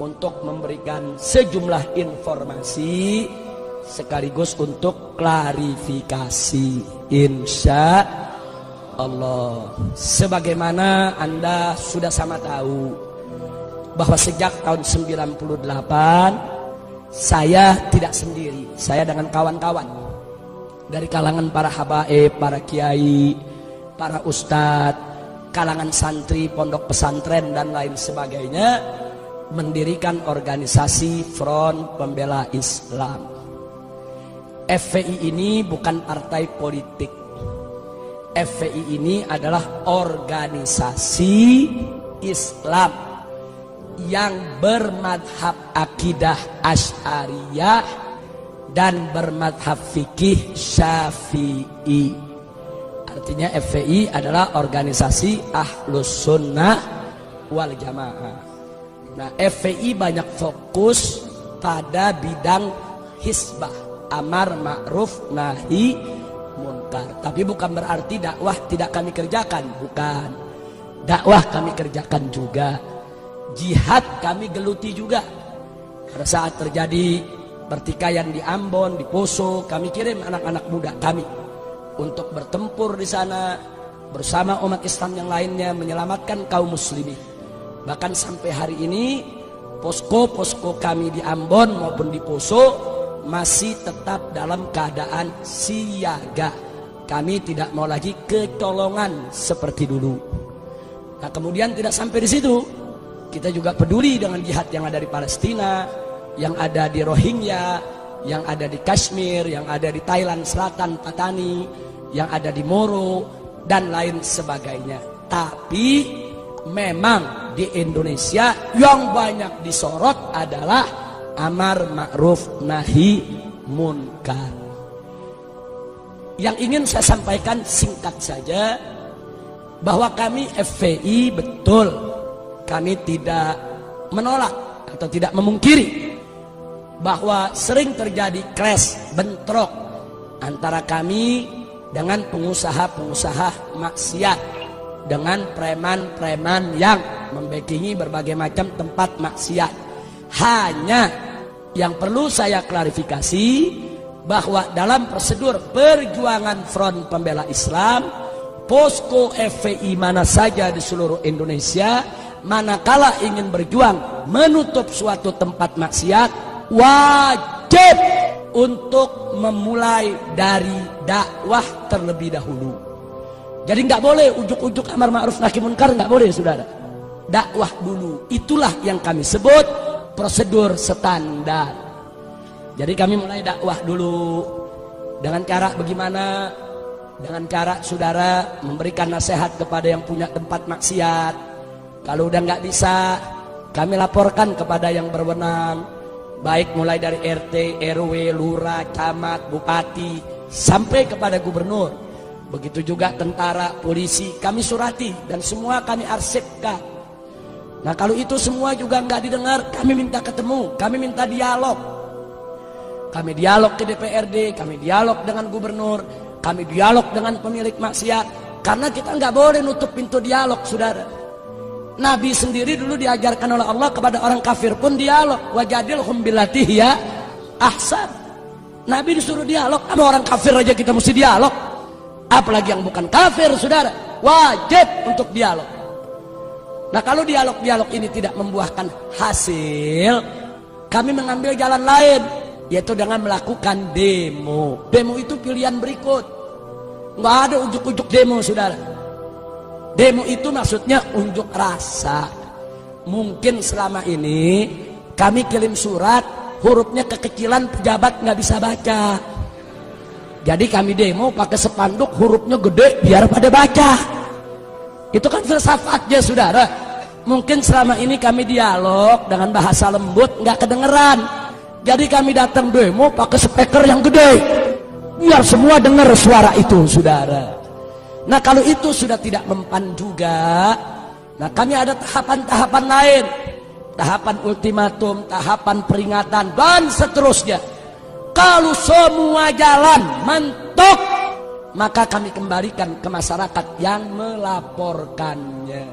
untuk memberikan sejumlah informasi sekaligus untuk klarifikasi, insya Allah. Sebagaimana Anda sudah sama tahu bahwa sejak tahun 98 saya tidak sendiri, saya dengan kawan-kawan dari kalangan para habaib, para kiai, para ustadz, kalangan santri, pondok pesantren dan lain sebagainya, mendirikan organisasi Front Pembela Islam. FPI ini bukan partai politik. FPI ini adalah organisasi Islam yang bermadhab akidah Asy'ariyah dan bermadhab fikih Syafi'i. Artinya FPI adalah organisasi Ahlus Sunnah wal Jamaah. Nah, FPI banyak fokus pada bidang hisbah, amar ma'ruf nahi munkar. Tapi bukan berarti dakwah tidak kami kerjakan, bukan. Dakwah kami kerjakan juga. Jihad kami geluti juga. Pada saat terjadi pertikaian di Ambon, di Poso, kami kirim anak-anak muda kami untuk bertempur di sana bersama umat Islam yang lainnya menyelamatkan kaum muslimin. Bahkan sampai hari ini posko-posko kami di Ambon maupun di Poso masih tetap dalam keadaan siaga. Kami tidak mau lagi kecolongan seperti dulu. Nah, kemudian tidak sampai di situ, kita juga peduli dengan jihad yang ada di Palestina, yang ada di Rohingya, yang ada di Kashmir, yang ada di Thailand Selatan, Patani, yang ada di Moro dan lain sebagainya. Tapi memang di Indonesia yang banyak disorot adalah amar ma'ruf nahi munkar. Yang ingin saya sampaikan singkat saja, bahwa kami FPI betul, kami tidak menolak atau tidak memungkiri bahwa sering terjadi clash, bentrok antara kami dengan pengusaha-pengusaha maksiat, dengan preman-preman yang membackingi berbagai macam tempat maksiat. Hanya yang perlu saya klarifikasi bahwa dalam prosedur perjuangan Front Pembela Islam, posko FPI mana saja di seluruh Indonesia, manakala ingin berjuang menutup suatu tempat maksiat, wajib untuk memulai dari dakwah terlebih dahulu. Jadi nggak boleh ujuk-ujuk amar ma'ruf nahi munkar, nggak boleh, saudara. Dakwah dulu, itulah yang kami sebut prosedur standar. Jadi kami mulai dakwah dulu dengan cara bagaimana? Dengan cara saudara memberikan nasihat kepada yang punya tempat maksiat. Kalau udah nggak bisa, kami laporkan kepada yang berwenang, baik mulai dari RT, RW, lurah, camat, bupati, sampai kepada gubernur. Begitu juga tentara, polisi, kami surati dan semua kami arsipkan. Nah, kalau itu semua juga nggak didengar, kami minta ketemu, kami minta dialog. Kami dialog ke DPRD, kami dialog dengan gubernur, kami dialog dengan pemilik maksiat. Karena kita nggak boleh nutup pintu dialog, saudara. Nabi sendiri dulu diajarkan oleh Allah kepada orang kafir pun dialog. Wajadilhum billati hiya ahsan. Nabi disuruh dialog, sama orang kafir aja kita mesti dialog. Apalagi yang bukan kafir, saudara. Wajib untuk dialog. Nah, kalau dialog-dialog ini tidak membuahkan hasil, kami mengambil jalan lain, yaitu dengan melakukan demo. Demo itu pilihan berikut. Nggak ada ujuk-ujuk demo, saudara. Demo itu maksudnya unjuk rasa. Mungkin selama ini kami kirim surat, hurufnya kekecilan, pejabat nggak bisa baca. Jadi kami demo pakai spanduk, hurufnya gede biar pada baca. Itu kan filsafatnya, saudara. Mungkin selama ini kami dialog dengan bahasa lembut, nggak kedengeran. Jadi kami datang demo pakai speaker yang gede, biar semua dengar suara itu, saudara. Nah, kalau itu sudah tidak mempan juga, nah kami ada tahapan-tahapan lain. Tahapan ultimatum, tahapan peringatan, dan seterusnya. Kalau semua jalan mentok, maka kami kembalikan ke masyarakat yang melaporkannya.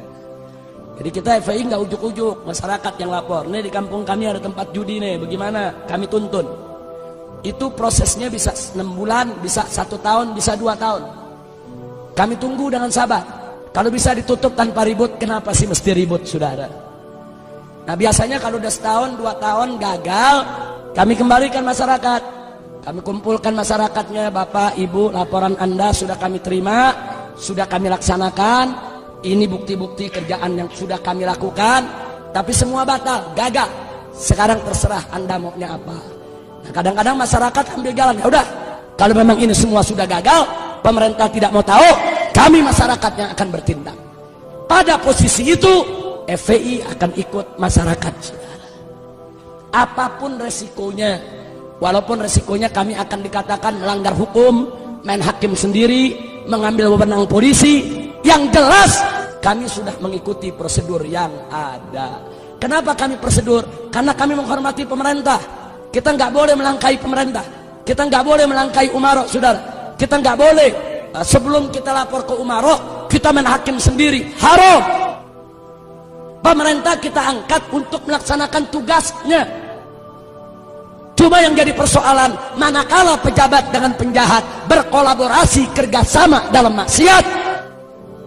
Jadi kita FPI nggak ujuk-ujuk, masyarakat yang lapor. Nih di kampung kami ada tempat judi nih, bagaimana? Kami tuntun. Itu prosesnya bisa 6 bulan, bisa 1 tahun, bisa 2 tahun. Kami tunggu dengan sabar. Kalau bisa ditutup tanpa ribut, kenapa sih mesti ribut, saudara? Nah biasanya kalau udah 1 tahun, 2 tahun gagal, kami kembalikan masyarakat. Kami kumpulkan masyarakatnya, Bapak, Ibu, laporan Anda sudah kami terima, sudah kami laksanakan. Ini bukti-bukti kerjaan yang sudah kami lakukan, tapi semua batal, gagal. Sekarang terserah Anda maunya apa. Nah, kadang-kadang masyarakat ambil jalan, ya udah, kalau memang ini semua sudah gagal, pemerintah tidak mau tahu, kami masyarakat yang akan bertindak. Pada posisi itu, FPI akan ikut masyarakat, saudara. Apapun resikonya, walaupun resikonya kami akan dikatakan melanggar hukum, main hakim sendiri, mengambil wewenang polisi, yang jelas kami sudah mengikuti prosedur yang ada. Kenapa kami prosedur? Karena kami menghormati pemerintah. Kita nggak boleh melangkahi pemerintah. Kita nggak boleh melangkahi umarok, saudara. Kita nggak boleh sebelum kita lapor ke umarok, kita main hakim sendiri. Haram. Pemerintah kita angkat untuk melaksanakan tugasnya. Cuma yang jadi persoalan, manakala pejabat dengan penjahat berkolaborasi kerjasama dalam maksiat,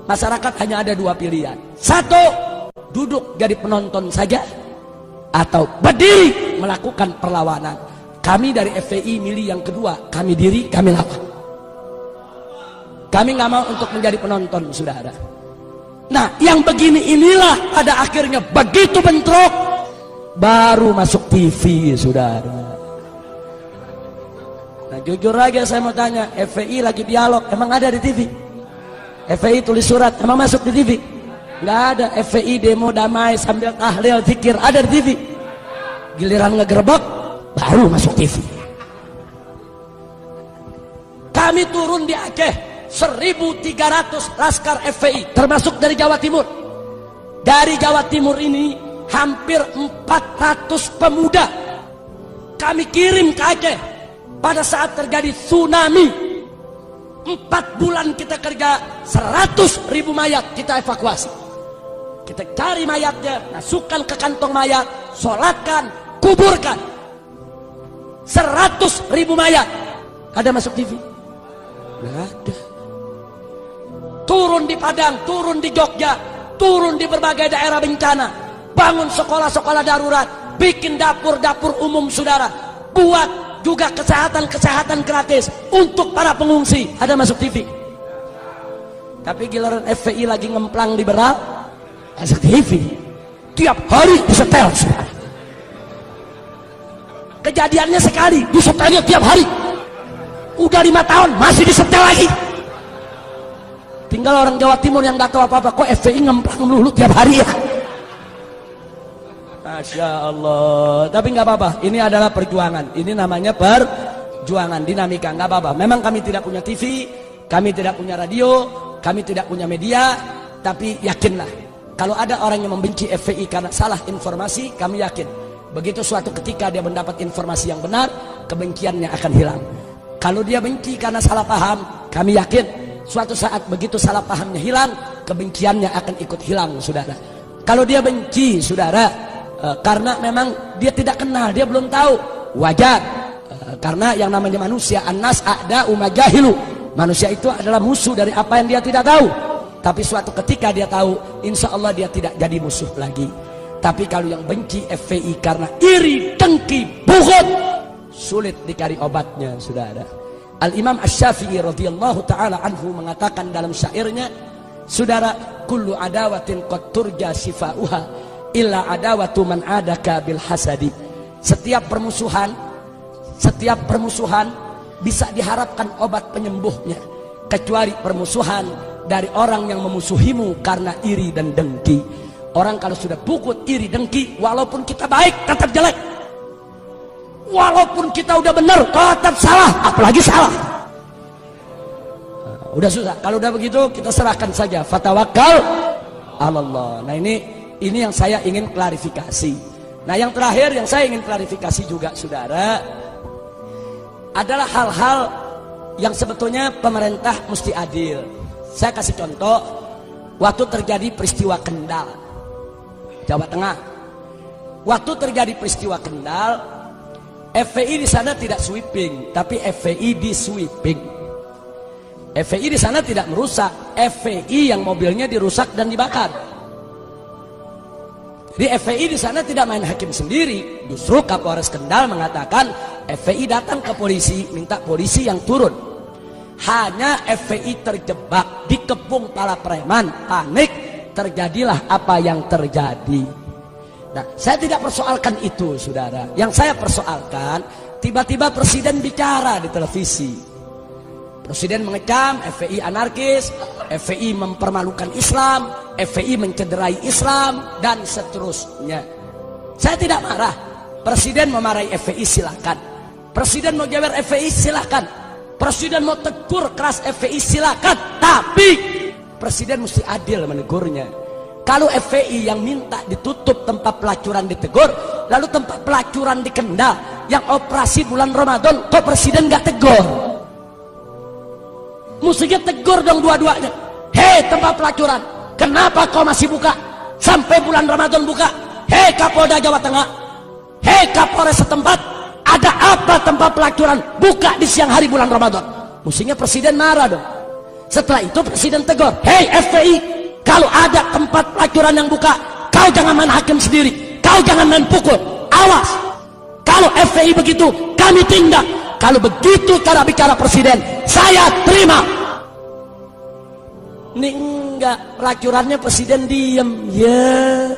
masyarakat hanya ada 2 pilihan. 1, duduk jadi penonton saja, atau berdiri melakukan perlawanan. Kami dari FPI milih yang kedua, kami diri, kami lawan. Kami nggak mau untuk menjadi penonton, saudara. Nah, yang begini inilah pada akhirnya begitu bentrok, baru masuk TV, saudara. Nah, jujur aja saya mau tanya, FPI lagi dialog, emang ada di TV? FPI tulis surat, emang masuk di TV? Nggak ada. FPI demo damai sambil tahlil zikir, ada di TV? Giliran ngegerebek, baru masuk TV. Kami turun di Aceh, 1.300 laskar FPI, termasuk dari Jawa Timur. Dari Jawa Timur ini, hampir 400 pemuda kami kirim ke Aceh. Pada saat terjadi tsunami, 4 bulan kita kerja, 100.000 mayat kita evakuasi. Kita cari mayatnya, masukkan ke kantong mayat, sholatkan, kuburkan. 100.000 mayat. Ada masuk TV? Nggak ada. Turun di Padang, turun di Jogja, turun di berbagai daerah bencana, bangun sekolah-sekolah darurat, bikin dapur-dapur umum, saudara, buat juga kesehatan gratis untuk para pengungsi. Ada masuk TV? Tapi giliran FPI lagi ngemplang liberal, masuk TV. Tiap hari disetel. Kejadiannya sekali, disetelnya tiap hari. Udah 5 tahun masih disetel lagi. Tinggal orang Jawa Timur yang gak tahu apa-apa, kok FPI ngemplang dulu tiap hari ya. Masya Allah. Tapi nggak apa-apa, ini adalah perjuangan. Ini namanya perjuangan, dinamika, nggak apa-apa. Memang kami tidak punya TV, kami tidak punya radio, kami tidak punya media. Tapi yakinlah, kalau ada orang yang membenci FPI karena salah informasi, kami yakin begitu suatu ketika dia mendapat informasi yang benar, kebenciannya akan hilang. Kalau dia benci karena salah paham, kami yakin suatu saat begitu salah pahamnya hilang, kebenciannya akan ikut hilang, saudara. Kalau dia benci, saudara, karena memang dia tidak kenal, dia belum tahu, wajar. Karena yang namanya manusia, annas a'da'u majahilu, manusia itu adalah musuh dari apa yang dia tidak tahu. Tapi suatu ketika dia tahu, insya Allah dia tidak jadi musuh lagi. Tapi kalau yang benci FPI karena iri, dengki, bughd, sulit dicari obatnya, saudara. Al-Imam Asy-Syafi'i radhiyallahu ta'ala anhu mengatakan dalam syairnya, saudara, kullu adawatin qad turja shifa'uha illa adawatu man adaka bil hasadi. Setiap permusuhan bisa diharapkan obat penyembuhnya, kecuali permusuhan dari orang yang memusuhimu karena iri dan dengki. Orang kalau sudah pukul iri dengki, walaupun kita baik tetap jelek, walaupun kita udah benar tetap salah, apalagi salah. Udah susah. Kalau udah begitu kita serahkan saja, fatawakkal 'alallah. Nah ini yang saya ingin klarifikasi. Nah yang terakhir yang saya ingin klarifikasi juga, saudara, adalah hal-hal yang sebetulnya pemerintah mesti adil. Saya kasih contoh, waktu terjadi peristiwa Kendal, Jawa Tengah. Waktu terjadi peristiwa Kendal, FPI di sana tidak sweeping, tapi FPI di sweeping. FPI di sana tidak merusak, FPI yang mobilnya dirusak dan dibakar. Jadi FPI di sana tidak main hakim sendiri. Justru Kapolres Kendal mengatakan FPI datang ke polisi, minta polisi yang turun. Hanya FPI terjebak, dikepung para preman, panik, terjadilah apa yang terjadi. Nah, saya tidak persoalkan itu, saudara. Yang saya persoalkan, tiba-tiba presiden bicara di televisi. Presiden mengecam FPI anarkis, FPI mempermalukan Islam, FPI mencederai Islam, dan seterusnya. Saya tidak marah. Presiden memarahi FPI silakan. Presiden mau jewer FPI silakan. Presiden mau tegur keras FPI silakan. Tapi presiden mesti adil menegurnya. Kalau FPI yang minta ditutup tempat pelacuran ditegur, lalu tempat pelacuran di Kendal yang operasi bulan Ramadan, kok presiden nggak tegur? Mestinya tegur dong dua-duanya. Hei tempat pelacuran, kenapa kau masih buka sampai bulan Ramadan buka? Hei Kapolda Jawa Tengah, hei Kapolres setempat, ada apa tempat pelacuran buka di siang hari bulan Ramadan? Mestinya presiden marah dong. Setelah itu presiden tegur, hei FPI, kalau ada tempat pelacuran yang buka, kau jangan main hakim sendiri, kau jangan main pukul, awas. Kalau FPI begitu, kami tindak. Kalau begitu cara bicara presiden, saya terima. Ini enggak, pelacurannya presiden diem. Ya,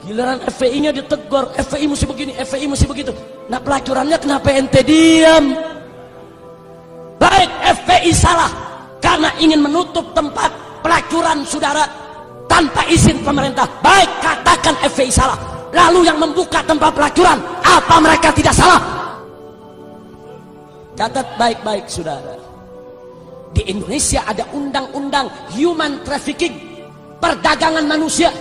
giliran FPI-nya ditegur, FPI mesti begini, FPI mesti begitu. Nah pelacurannya kenapa ente diem? Baik FPI salah karena ingin menutup tempat pelacuran saudara tanpa izin pemerintah. Baik, katakan FPI salah. Lalu yang membuka tempat pelacuran, apa mereka tidak salah? Catat baik-baik saudara. Di Indonesia ada undang-undang human trafficking, perdagangan manusia.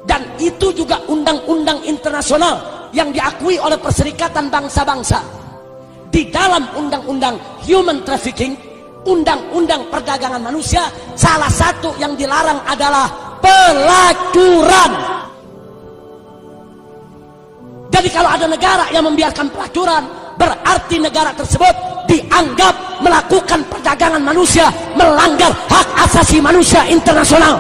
Dan itu juga undang-undang internasional yang diakui oleh Perserikatan Bangsa-Bangsa. Di dalam undang-undang human trafficking, undang-undang perdagangan manusia, salah satu yang dilarang adalah pelacuran. Jadi kalau ada negara yang membiarkan pelacuran, berarti negara tersebut dianggap melakukan perdagangan manusia, melanggar hak asasi manusia internasional.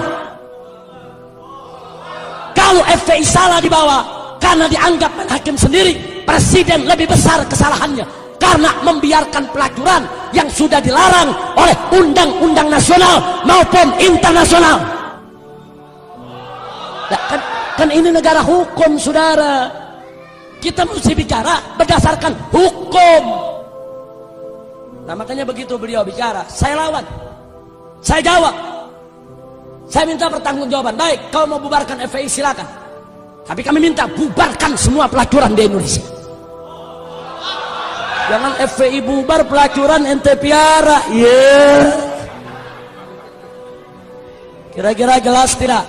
Kalau FPI salah dibawa karena dianggap main hakim sendiri, presiden lebih besar kesalahannya karena membiarkan pelacuran yang sudah dilarang oleh undang-undang nasional maupun internasional. Nah, kan ini negara hukum saudara. Kita mesti bicara berdasarkan hukum. Nah makanya begitu beliau bicara, saya lawan, saya jawab, saya minta pertanggungjawaban. Baik, kau mau bubarkan FPI silakan, tapi kami minta bubarkan semua pelacuran di Indonesia. Jangan FPI bubar, pelacuran ente piara. Yeah. Kira-kira jelas tidak?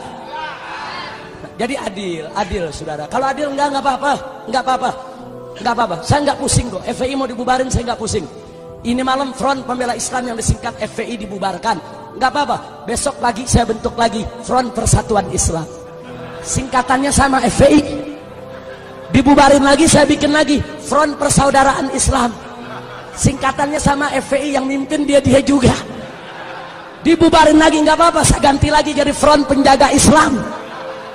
Jadi adil saudara. Kalau adil enggak apa-apa. Saya enggak pusing kok. FPI mau dibubarin saya enggak pusing. Ini malam Front Pembela Islam yang disingkat FPI dibubarkan. Enggak apa-apa. Besok pagi saya bentuk lagi Front Persatuan Islam. Singkatannya sama FPI. Dibubarin lagi saya bikin lagi Front Persaudaraan Islam. Singkatannya sama FPI, yang mimpin dia juga. Dibubarin lagi enggak apa-apa, saya ganti lagi jadi Front Penjaga Islam.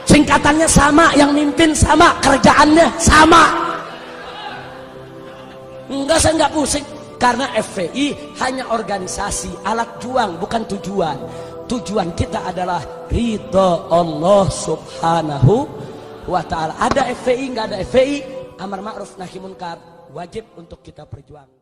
Singkatannya sama, yang mimpin sama, kerjaannya sama. Enggak, saya enggak pusing. Karena FPI hanya organisasi, alat juang, bukan tujuan. Tujuan kita adalah ridho Allah subhanahu wa ta'ala. Ada FPI, enggak ada FPI, amar ma'ruf nahi munkar wajib untuk kita perjuangkan.